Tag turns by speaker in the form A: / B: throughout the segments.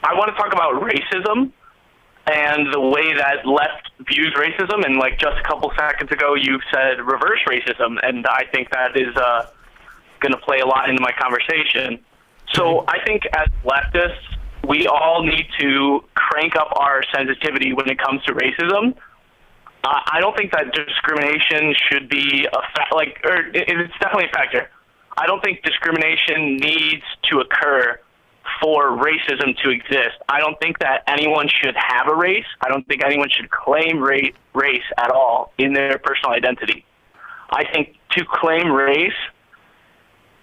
A: I want to talk about racism and the way that left views racism. And like just a couple seconds ago, you said reverse racism, and I think that is going to play a lot into my conversation. So I think as leftists, we all need to crank up our sensitivity when it comes to racism. I don't think that discrimination should be it's definitely a factor. I don't think discrimination needs to occur for racism to exist. I don't think that anyone should have a race. I don't think anyone should claim race at all in their personal identity. I think to claim race,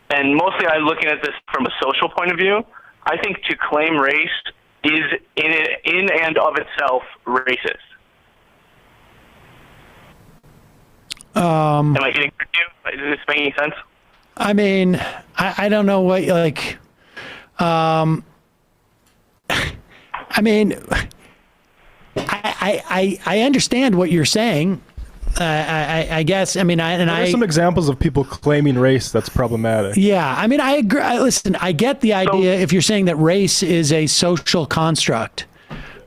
A: and mostly I'm looking at this from a social point of view, I think to claim race is in and of itself racist. Am I getting you? Is this making sense?
B: I mean, I don't know what, like, I mean, I understand what you're saying. I guess. I mean, there
C: are some examples of people claiming race that's problematic.
B: Yeah, I mean, I agree. Listen, I get the idea if you're saying that race is a social construct.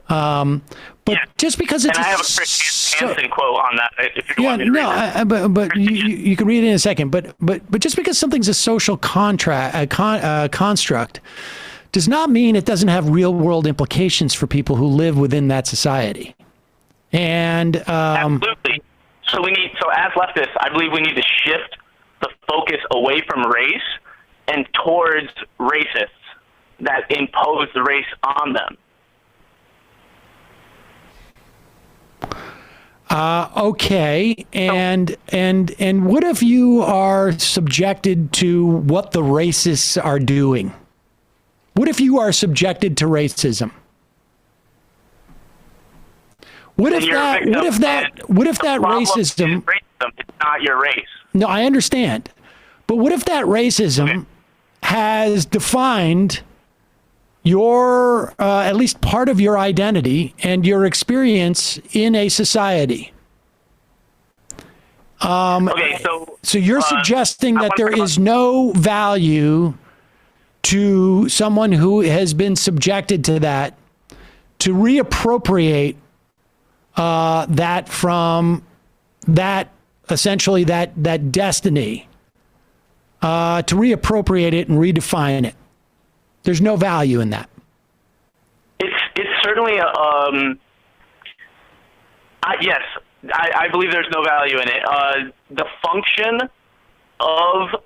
B: But just because it's
A: I have a Chris Hansen quote on that. If you want me to read it.
B: But you can read it in a second. But just because something's a social construct does not mean it doesn't have real world implications for people who live within that society. And
A: absolutely. So as leftists, I believe we need to shift the focus away from race and towards racists that impose the race on them.
B: Okay. And what if you are subjected to what the racists are doing? What if you are subjected to racism? What if that racism?
A: It's not your race.
B: No, I understand. But what if that racism has defined your, at least part of your identity and your experience in a society? So you're suggesting that there is no value to someone who has been subjected to that to reappropriate that from that, essentially that destiny, to reappropriate it and redefine it. There's no value in that.
A: It's certainly yes, I believe there's no value in it. The function of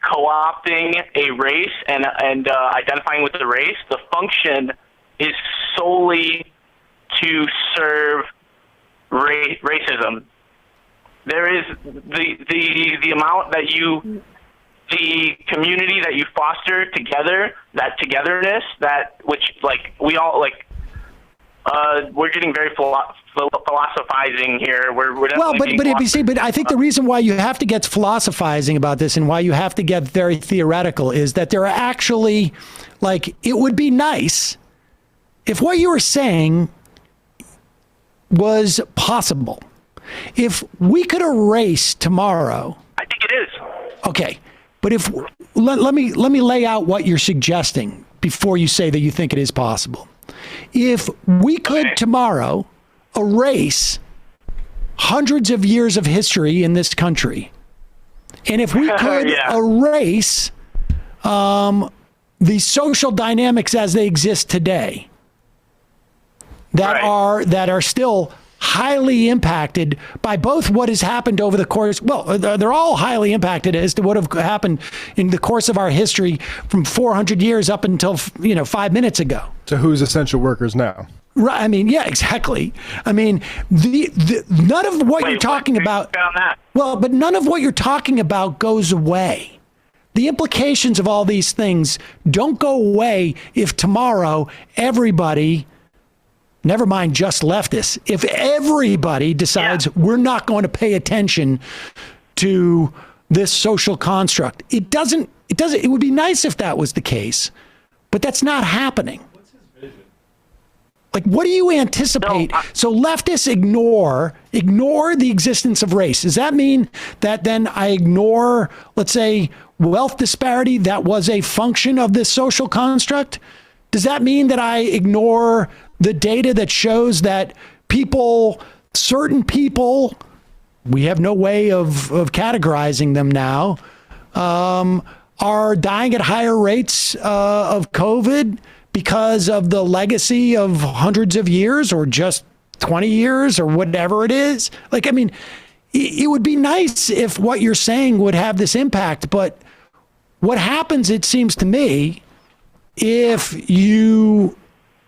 A: co-opting a race and identifying with the race, the function is solely to serve racism. There is the amount that the community that you foster together, that togetherness, which like we all like. We're getting very philosophizing here. We're but I think the reason why you have to get philosophizing about this and why you have to get very theoretical is that there are actually, like, it would be nice if what you were saying was possible. If we could erase tomorrow. I think it is.
B: Okay. But let me lay out what you're suggesting before you say that you think it is possible. If we could tomorrow erase hundreds of years of history in this country, and if we could erase the social dynamics as they exist today, that are still highly impacted by both what has happened over the course. Well, they're all highly impacted as to what have happened in the course of our history from 400 years up until 5 minutes ago.
C: So who's essential workers now?
B: Right. I mean, yeah, exactly. I mean, none of what you're talking about. Well, but none of what you're talking about goes away. The implications of all these things don't go away if tomorrow everybody, never mind just leftists, if everybody decides we're not going to pay attention to this social construct. It would be nice if that was the case, but that's not happening. What's his vision? Like, what do you anticipate? So leftists ignore the existence of race. Does that mean that then I ignore, let's say, wealth disparity that was a function of this social construct? Does that mean that I ignore the data that shows that certain people, we have no way of categorizing them now, are dying at higher rates of COVID because of the legacy of hundreds of years or just 20 years or whatever it is? Like, I mean, it would be nice if what you're saying would have this impact, but what happens, it seems to me, if you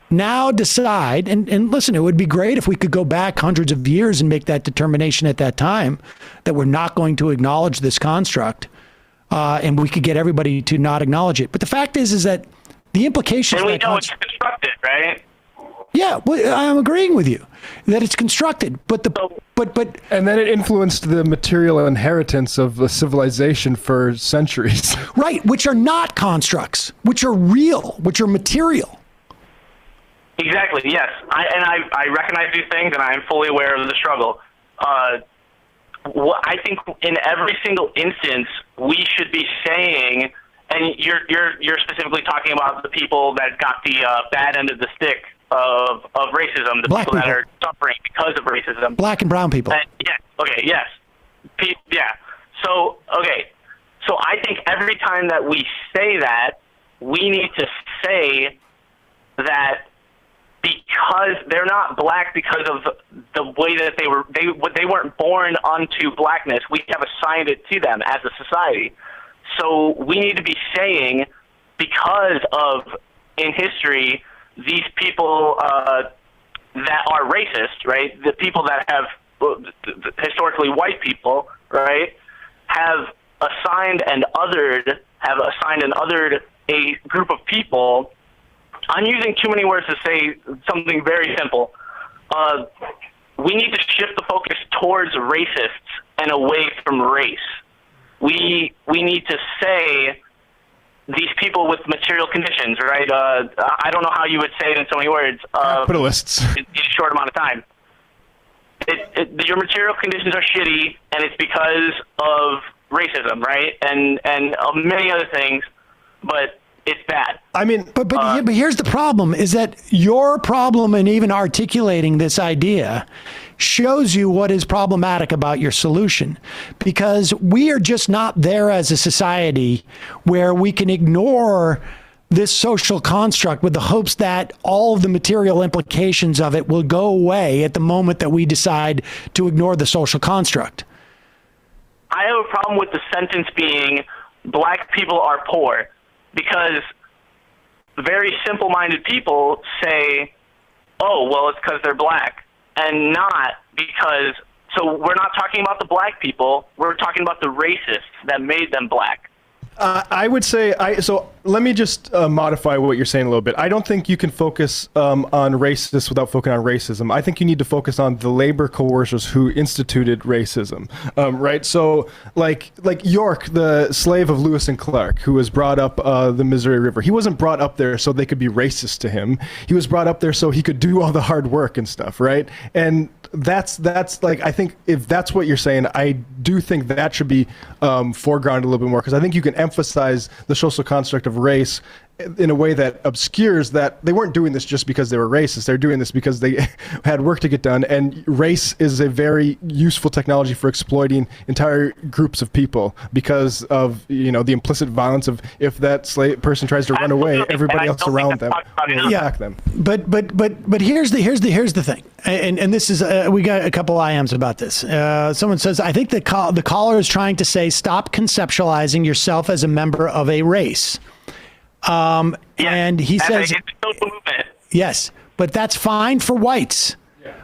B: now decide, and listen, it would be great if we could go back hundreds of years and make that determination at that time that we're not going to acknowledge this construct, and we could get everybody to not acknowledge it. But the fact is that the implications...
A: And we know it's constructed, right?
B: Yeah, well, I'm agreeing with you that it's constructed, but
C: and then it influenced the material inheritance of the civilization for centuries.
B: Right, which are not constructs, which are real, which are material.
A: Exactly. Yes, I recognize these things, and I am fully aware of the struggle. I think in every single instance we should be saying, and you're specifically talking about the people that got the bad end of the stick of racism, the
B: Black
A: people that
B: people.
A: are suffering because of racism.
B: Black and brown people.
A: Yeah. Okay. Yes. Yeah. So okay. So I think every time that we say that, we need to say that because they're not black because of the way that they weren't born onto blackness. We have assigned it to them as a society. So we need to be saying, because of, in history, these people that are racist, right? The people that have, historically white people, right, have assigned and othered a group of people. I'm using too many words to say something very simple. We need to shift the focus towards racists and away from race. We need to say these people with material conditions, right? I don't know how you would say it in so many words.
C: Capitalists.
A: In a short amount of time. Your material conditions are shitty, and it's because of racism, right? And many other things, but it's bad.
C: I mean,
B: but here's the problem: is that your problem in even articulating this idea shows you what is problematic about your solution, because we are just not there as a society where we can ignore this social construct with the hopes that all of the material implications of it will go away at the moment that we decide to ignore the social construct.
A: I have a problem with the sentence being black people are poor, because very simple-minded people say, oh, well, it's because they're black, and not because, so we're not talking about the black people, we're talking about the racists that made them black.
C: I would say, so let me just modify what you're saying a little bit. I don't think you can focus on racists without focusing on racism. I think you need to focus on the labor coercers who instituted racism, right? So like York, the slave of Lewis and Clark, who was brought up the Missouri River. He wasn't brought up there so they could be racist to him. He was brought up there so he could do all the hard work and stuff, right? And that's like, I think if that's what you're saying, I do think that should be foregrounded a little bit more, because I think you can emphasize the social construct of race in a way that obscures that they weren't doing this just because they were racist. They're doing this because they had work to get done, and race is a very useful technology for exploiting entire groups of people because of, you know, the implicit violence of, if that slave person tries to run away, everybody else around them will attack them.
B: But here's the thing, and this is we got a couple IMs about this. Someone says, I think the caller is trying to say, stop conceptualizing yourself as a member of a race. And he says, yes, but that's fine for whites,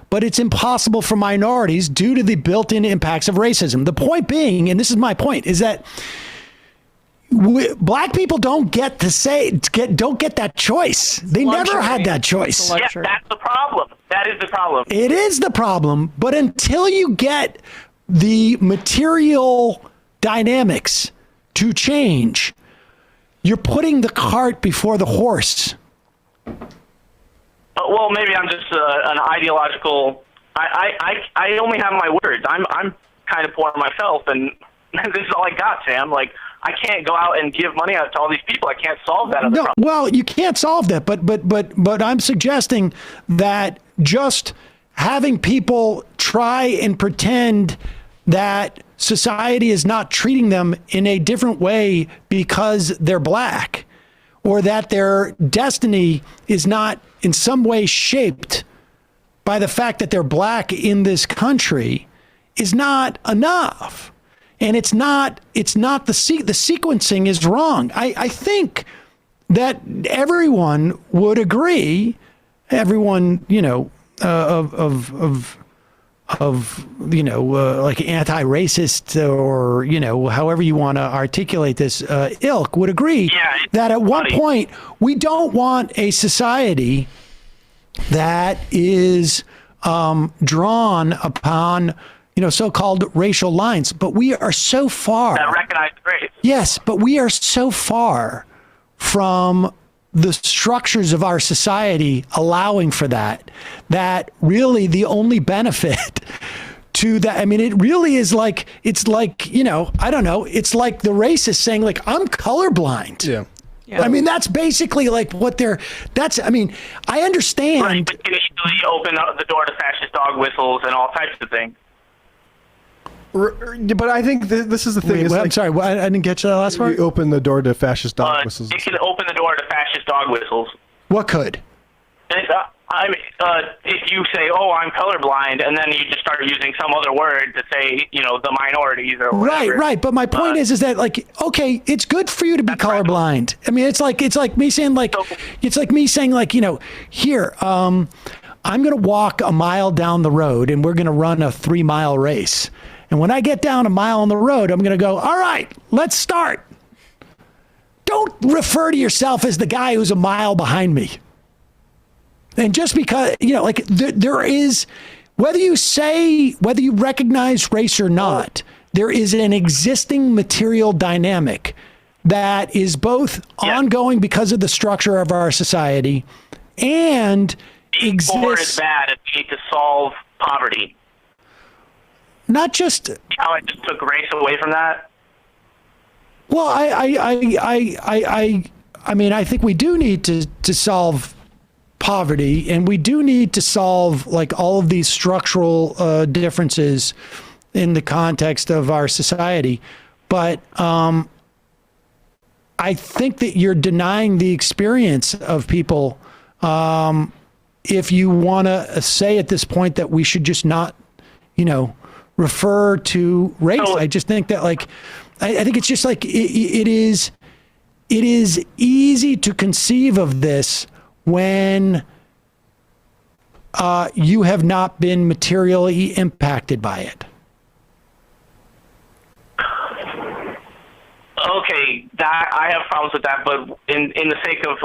B: but it's impossible for minorities due to the built-in impacts of racism. The point being, and this is my point, is that black people don't get that choice. They never had that choice.
A: Yeah, that's the problem. That is the problem.
B: It is the problem, but until you get the material dynamics to change, you're putting the cart before the horse.
A: Well, maybe I'm just an ideological. I only have my words. I'm kind of poor myself, and this is all I got, Sam. Like, I can't go out and give money out to all these people. I can't solve that.
B: No, well, you can't solve that, but I'm suggesting that just having people try and pretend that society is not treating them in a different way because they're black, or that their destiny is not in some way shaped by the fact that they're black in this country, is not enough. And it's not the sequencing is wrong. I think that everyone would agree, everyone, like anti-racist or, however you want to articulate this ilk would agree that at one point we don't want a society that is drawn upon, so-called racial lines. But we are so far.
A: That recognize race.
B: Yes, but we are so far from the structures of our society allowing for that really the only benefit to that. I mean, it really is like, it's like, I don't know. It's like the racist saying like, I'm colorblind.
C: Yeah.
B: I mean, that's basically like what I understand.
A: Right, but you easily open up the door to fascist dog whistles and all types of things.
C: But I think this is the thing.
B: Wait, I'm sorry, I didn't get you that last part.
C: You open the door to fascist dog whistles.
A: It can open the door to fascist dog whistles.
B: What could?
A: If you say, "Oh, I'm colorblind," and then you just start using some other word to say, the minorities or whatever.
B: Right. But my point is that like, okay, it's good for you to be colorblind. Right. I mean, it's like me saying here, I'm going to walk a mile down the road and we're going to run a 3-mile race. And when I get down a mile on the road, I'm going to go, all right, let's start. Don't refer to yourself as the guy who's a mile behind me. And just because, there is, whether you recognize race or not, there is an existing material dynamic that is both ongoing because of the structure of our society and exists.
A: Or is bad if we need to solve poverty.
B: Not just
A: how I just took race away from that.
B: Well, I mean, I think we do need to solve poverty, and we do need to solve like all of these structural differences in the context of our society. But I think that you're denying the experience of people if you want to say at this point that we should just not, refer to race. I just think that I think it's just like it is easy to conceive of this when you have not been materially impacted by it.
A: Okay, that I have problems with that, but in the sake of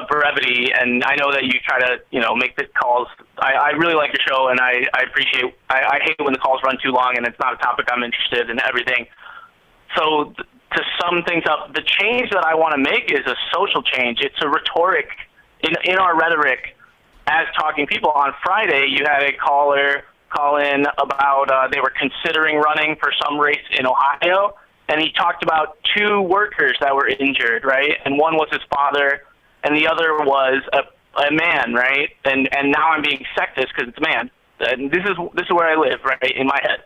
A: brevity, and I know that you try to make the calls. I really like your show, and I appreciate. I hate when the calls run too long, and it's not a topic I'm interested in. Everything. So to sum things up, the change that I want to make is a social change. It's a rhetoric in our rhetoric as talking people. On Friday, you had a caller call in about they were considering running for some race in Ohio. And he talked about 2 workers that were injured, right? And one was his father, and the other was a man, right? And now I'm being sexist because it's a man. And this is where I live, right, in my head.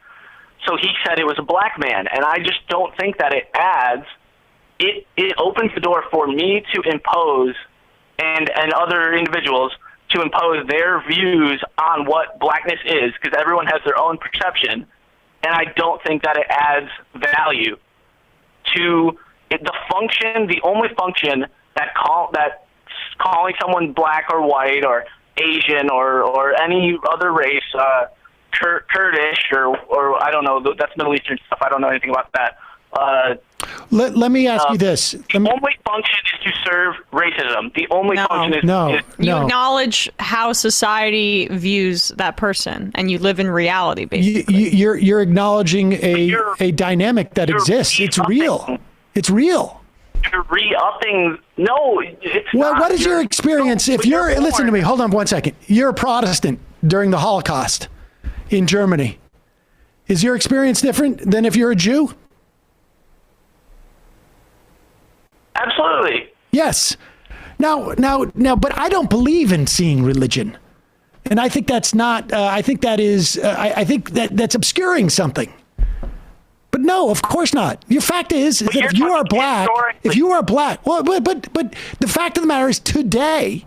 A: So he said it was a black man, and I just don't think that it adds. It opens the door for me to impose and other individuals to impose their views on what blackness is, because everyone has their own perception, and I don't think that it adds value to the function. The only function that calling someone black or white or Asian or any other race, Kurdish or I don't know, that's Middle Eastern stuff. I don't know anything about that.
B: Let me ask you this.
A: The only function is to serve racism. The only function is
D: you acknowledge how society views that person, and you live in reality. Basically,
B: you're acknowledging a dynamic that exists. It's real. It's real.
A: You're re-upping. No, it's
B: well,
A: not.
B: What is your experience? If you're listen to me, hold on 1 second. You're a Protestant during the Holocaust in Germany. Is your experience different than if you're a Jew?
A: Absolutely.
B: Yes. Now, but I don't believe in seeing religion. And I think that's not, I think that is, I think that's obscuring something. But no, of course not. Your fact is that if you are black, well, but the fact of the matter is today,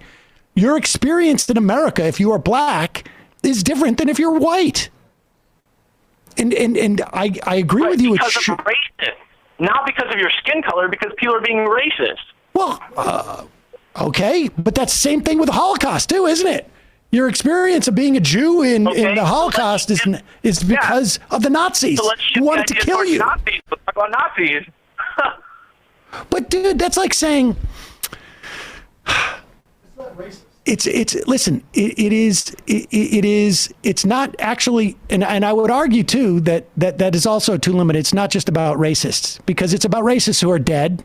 B: your experience in America, if you are black, is different than if you're white. And I agree with you.
A: Because of racist, not because of your skin color, because people are being racist.
B: Well, okay, but that's the same thing with the Holocaust too, isn't it? Your experience of being a Jew in the Holocaust is because of the Nazis who wanted to kill you.
A: Nazis. Let's talk about Nazis.
B: But dude, that's like saying it's not actually, and I would argue too that is also too limited. It's not just about racists, because it's about racists who are dead.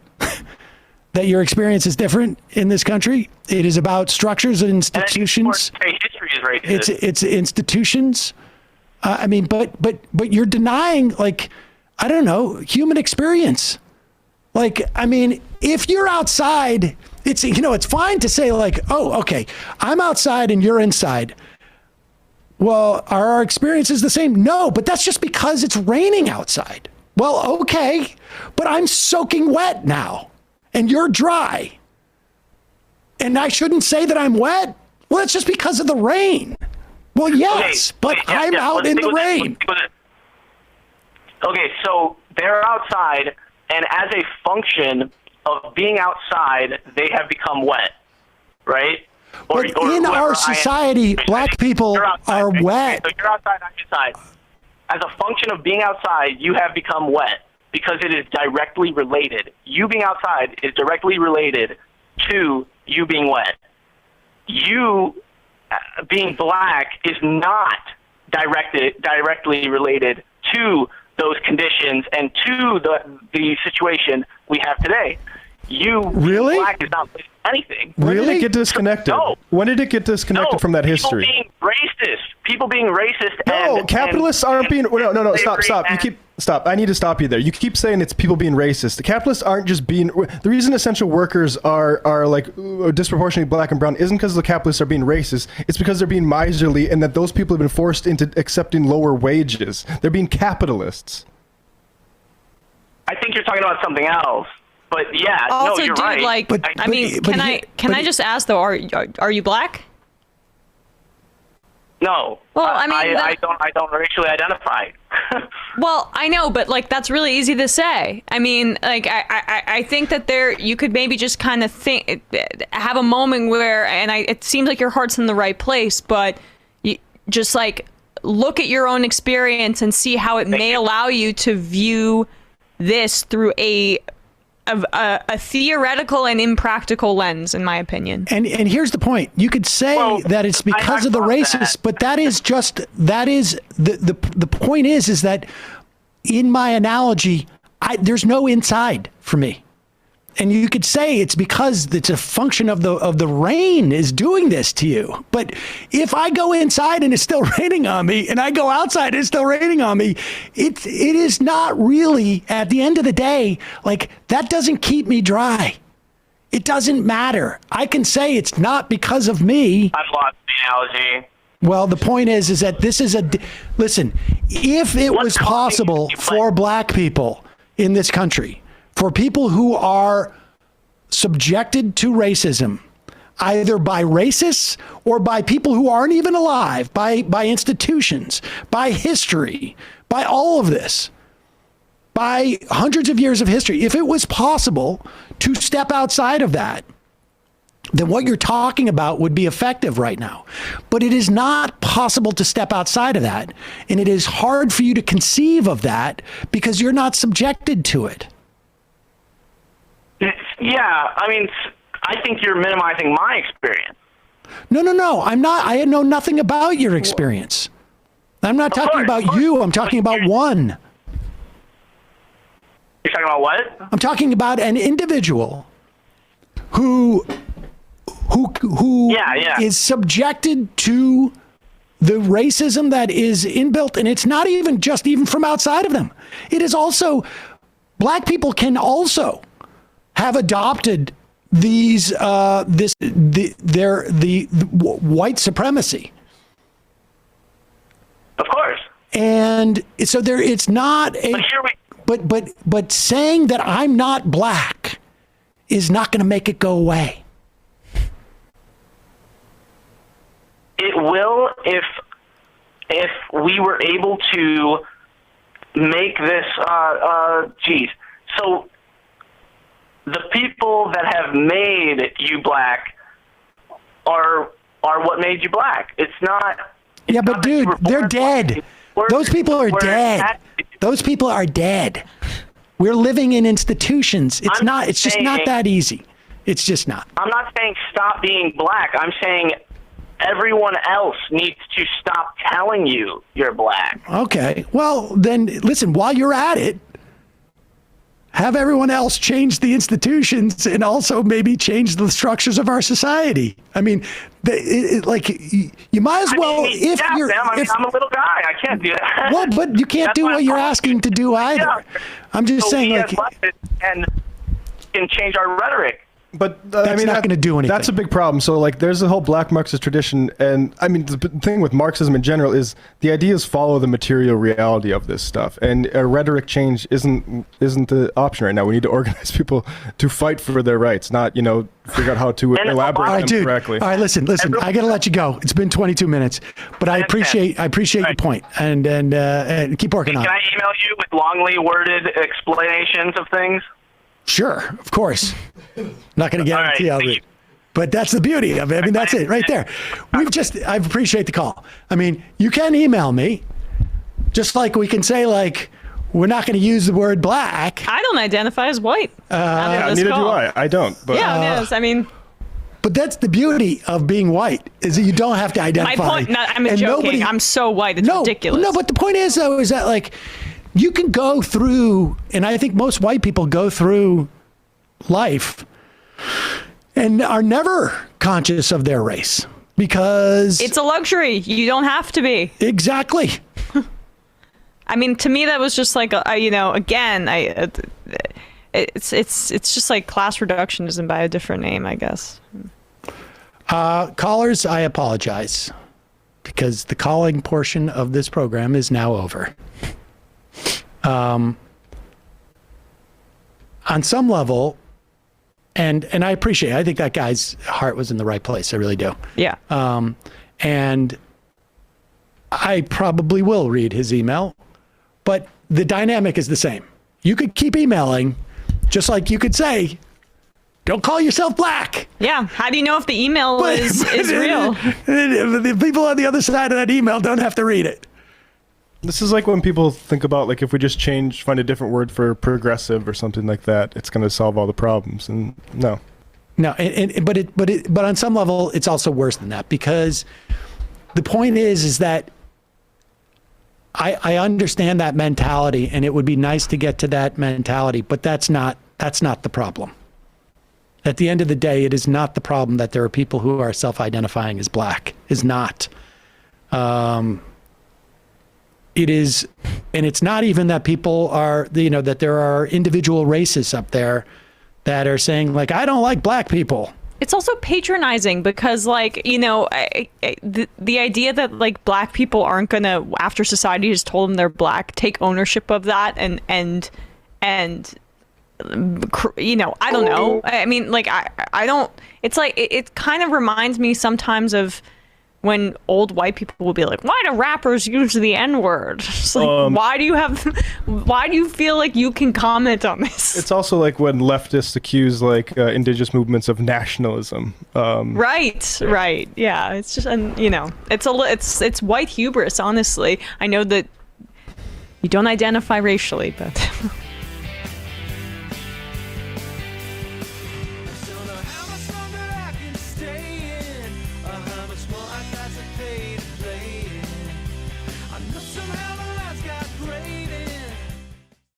B: That your experience is different in this country. It is about structures and institutions.
A: History is racist.
B: It's institutions. I mean, but you're denying, like, I don't know, human experience. Like, I mean, if you're outside, it's fine to say like, oh, okay, I'm outside and you're inside. Well, are our experiences the same? No, but that's just because it's raining outside. Well, okay, but I'm soaking wet now. And you're dry. And I shouldn't say that I'm wet? Well, it's just because of the rain. Well, yes, but I'm out in the rain.
A: Okay, so they're outside, and as a function of being outside, they have become wet, right?
B: But in our society, black people are wet.
A: So you're outside, I'm inside. As a function of being outside, you have become wet. Because it is directly related. You being outside is directly related to you being wet. You being black is not directly related to those conditions and to the situation we have today. You
B: really?
A: Black is not anything.
C: When did it get disconnected?
A: No.
C: When did it get disconnected from that history?
A: People being racist.
C: No, capitalists aren't being. No. Stop. Stop. I need to stop you there. You keep saying it's people being racist. The capitalists aren't just being. The reason essential workers are like disproportionately black and brown isn't because the capitalists are being racist. It's because they're being miserly and that those people have been forced into accepting lower wages. They're being capitalists.
A: I think you're talking about something else. But yeah,
D: also,
A: no, you're
D: dude,
A: right.
D: like, can I just ask though? Are you black?
A: No.
D: Well, I mean,
A: I don't racially identify.
D: Well, I know, but like that's really easy to say. I mean, like I think that you could maybe just kind of have a moment where, and it seems like your heart's in the right place, but you just like look at your own experience and see how it may allow you to view this through a theoretical and impractical lens, in my opinion.
B: And here's the point. You could say that it's because of the racists, but that is the point is that in my analogy, there's no inside for me. And you could say it's because it's a function of the rain is doing this to you. But if I go inside and it's still raining on me, and I go outside and it's still raining on me, it is not really, at the end of the day, like that doesn't keep me dry. It doesn't matter. I can say it's not because of me.
A: I've lost the analogy.
B: Well, the point is that this is listen, if it was possible for black people in this country, for people who are subjected to racism, either by racists or by people who aren't even alive, by institutions, by history, by all of this, by hundreds of years of history, if it was possible to step outside of that, then what you're talking about would be effective right now. But it is not possible to step outside of that. And it is hard for you to conceive of that because you're not subjected to it.
A: Yeah, I mean, I think you're minimizing my experience.
B: No, I'm not. I know nothing about your experience. I'm not talking about you. I'm talking about one.
A: You're talking about what?
B: I'm talking about an individual who is subjected to the racism that is inbuilt, and it's not even from outside of them. It is also, black people can also have adopted these the white supremacy.
A: Of course.
B: And so it's not a. But saying that I'm not black is not going to make it go away.
A: It will if we were able to make this. So the people that have made you black are what made you black. It's not.
B: Yeah, but dude, they're dead. Those people are dead. Those people are dead. We're living in institutions. It's just not that easy. It's just not.
A: I'm not saying stop being black. I'm saying everyone else needs to stop telling you you're black.
B: Okay. Well, then listen, while you're at it, have everyone else change the institutions and also maybe change the structures of our society. I mean, you might as well.
A: I'm a little guy. I can't do that.
B: Well, but you can't do what you're asking to do either.
A: Yeah.
B: I'm just saying,
A: and can change our rhetoric.
C: But
B: that's not going to do anything.
C: That's a big problem. So like there's a whole black Marxist tradition. And I mean, the thing with Marxism in general is the ideas follow the material reality of this stuff. And a rhetoric change isn't the option right now. We need to organize people to fight for their rights, not, figure out how to elaborate them correctly.
B: All right, listen, I got to let you go. It's been 22 minutes, but I appreciate your point and keep working on it.
A: Can I email you with longly worded explanations of things?
B: Sure, of course. Not going to guarantee I'll read. But that's the beauty of it. I mean, that's it right there. I appreciate the call. I mean, you can email me, just like we can say, like, we're not going to use the word black.
D: I don't identify as white.
C: Neither do I. I don't. But,
D: yes, I mean.
B: But that's the beauty of being white, is that you don't have to identify.
D: My point, I'm joking. I'm so white, it's ridiculous.
B: No, but the point is, though, is that, like, you can go through, and I think most white people go through life and are never conscious of their race because
D: it's a luxury. You don't have to be.
B: Exactly.
D: I mean, to me, that was just like, again, it's just like class reductionism by a different name, I guess.
B: Callers, I apologize because the calling portion of this program is now over. On some level, and I appreciate it. I think that guy's heart was in the right place. I really do.
D: Yeah.
B: And I probably will read his email, but the dynamic is the same. You could keep emailing, just like you could say, don't call yourself black.
D: Yeah. How do you know if the email is real?
B: The people on the other side of that email don't have to read it.
C: This is like when people think about, like, if we just find a different word for progressive or something like that, it's going to solve all the problems. And no. But on some level, it's also worse than that, because the point is that I understand that mentality, and it would be nice to get to that mentality, but that's not the problem. At the end of the day, it is not the problem that there are people who are self-identifying as black. Is not. It is, and it's not even that people are, that there are individual racists up there that are saying, like, I don't like black people.
D: It's also patronizing because, like, the idea that, like, black people aren't going to, after society has told them they're black, take ownership of that and I don't know. I mean, like, I don't, it's like, it kind of reminds me sometimes of when old white people will be like, why do rappers use the N-word? It's like, why do you feel like you can comment on this? It's also like when leftists accuse, like, indigenous movements of nationalism. Right. Yeah. It's just, it's white hubris, honestly. I know that you don't identify racially, but